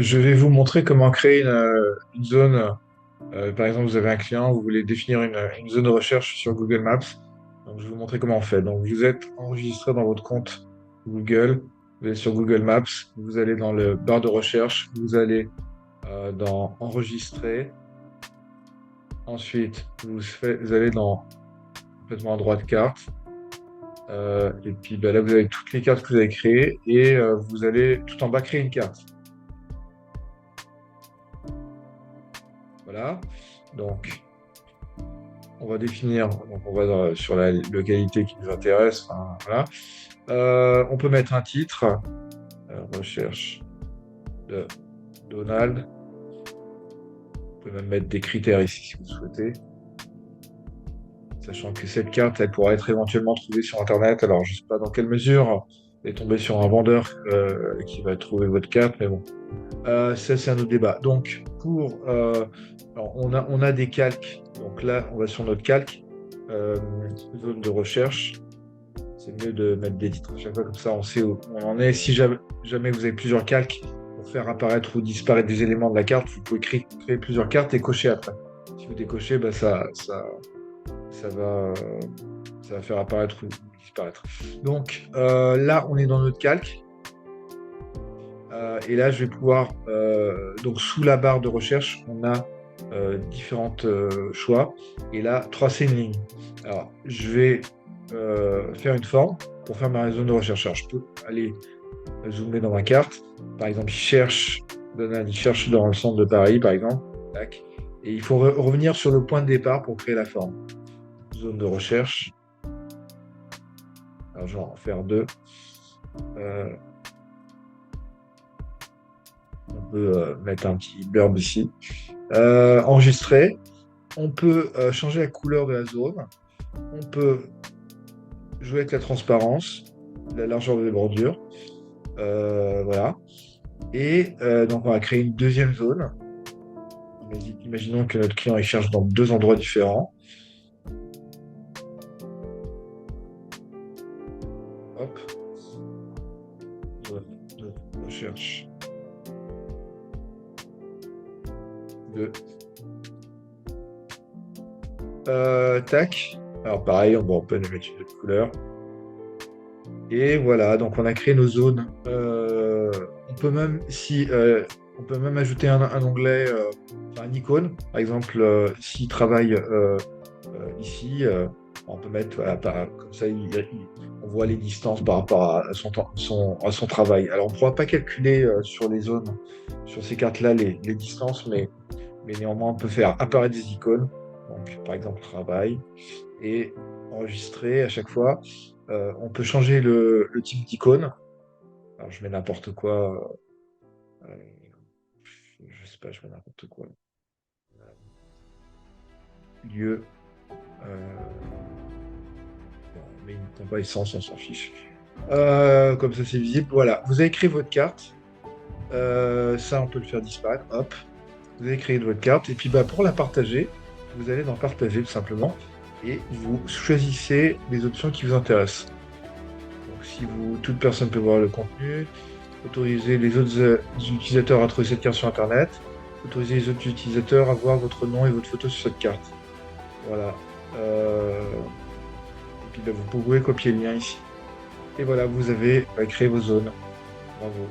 Je vais vous montrer comment créer une zone. Par exemple, vous avez un client, vous voulez définir une zone de recherche sur Google Maps. Donc, je vais vous montrer comment on fait. Donc, vous êtes enregistré dans votre compte Google. Vous allez sur Google Maps. Vous allez dans le barre de recherche. Vous allez dans Enregistrer. Ensuite, vous allez dans complètement à droite carte. Et puis ben là, vous avez toutes les cartes que vous avez créées. Et vous allez tout en bas créer une carte. Voilà. Donc, on va définir, donc on va sur la localité qui nous intéresse. Enfin, voilà. On peut mettre un titre, recherche de Donald. Vous pouvez même mettre des critères ici si vous souhaitez. Sachant que cette carte, elle pourra être éventuellement trouvée sur Internet. Alors, je ne sais pas dans quelle mesure vous est tombé sur un vendeur qui va trouver votre carte, mais bon. Ça, c'est un autre débat. Donc, alors, on a des calques. Donc là, on va sur notre calque, zone de recherche. C'est mieux de mettre des titres à chaque fois, comme ça on sait où on en est. Si jamais vous avez plusieurs calques pour faire apparaître ou disparaître des éléments de la carte, vous pouvez créer plusieurs cartes et cocher après. Si vous décochez, bah, ça va, euh, ça va faire apparaître ou disparaître. Donc là, on est dans notre calque. Et là, je vais pouvoir, donc sous la barre de recherche, on a différentes choix. Et là, tracer une ligne. Alors, je vais faire une forme pour faire ma zone de recherche. Alors, je peux aller zoomer dans ma carte. Par exemple, Donald, il cherche dans le centre de Paris, par exemple. Tac. Et il faut revenir sur le point de départ pour créer la forme. Zone de recherche. Alors, je vais en faire deux. On peut mettre un petit blurb ici. Enregistrer. On peut changer la couleur de la zone. On peut jouer avec la transparence, la largeur des bordures. Voilà. Et donc, on va créer une deuxième zone. Imaginons que notre client il cherche dans deux endroits différents. Hop. Zone de recherche. Deux. Tac. Alors pareil, on peut mettre une autre couleur. Et voilà, donc on a créé nos zones. On peut même, si, on peut même ajouter un onglet, un icône. Par exemple, s'il travaille ici, on peut mettre, voilà, comme ça, on voit les distances par rapport à à son travail. Alors, on ne pourra pas calculer sur les zones, sur ces cartes-là, les distances, mais néanmoins, on peut faire apparaître des icônes. Donc, par exemple, travail et enregistrer à chaque fois. On peut changer le type d'icône. Alors, je mets n'importe quoi. Euh, je sais pas, je mets n'importe quoi. Lieu. On met une pompe à essence, on s'en fiche. Comme ça, c'est visible. Voilà, vous avez créé votre carte. Ça, on peut le faire disparaître. Hop, vous avez créé votre carte. Et puis, bah, pour la partager, vous allez dans Partager tout simplement. Et vous choisissez les options qui vous intéressent. Donc, si toute personne peut voir le contenu, autorisez les autres utilisateurs à trouver cette carte sur Internet, autorisez les autres utilisateurs à voir votre nom et votre photo sur cette carte. Voilà. Et puis, bah, vous pouvez copier le lien ici. Et voilà, vous avez créé vos zones. Bravo.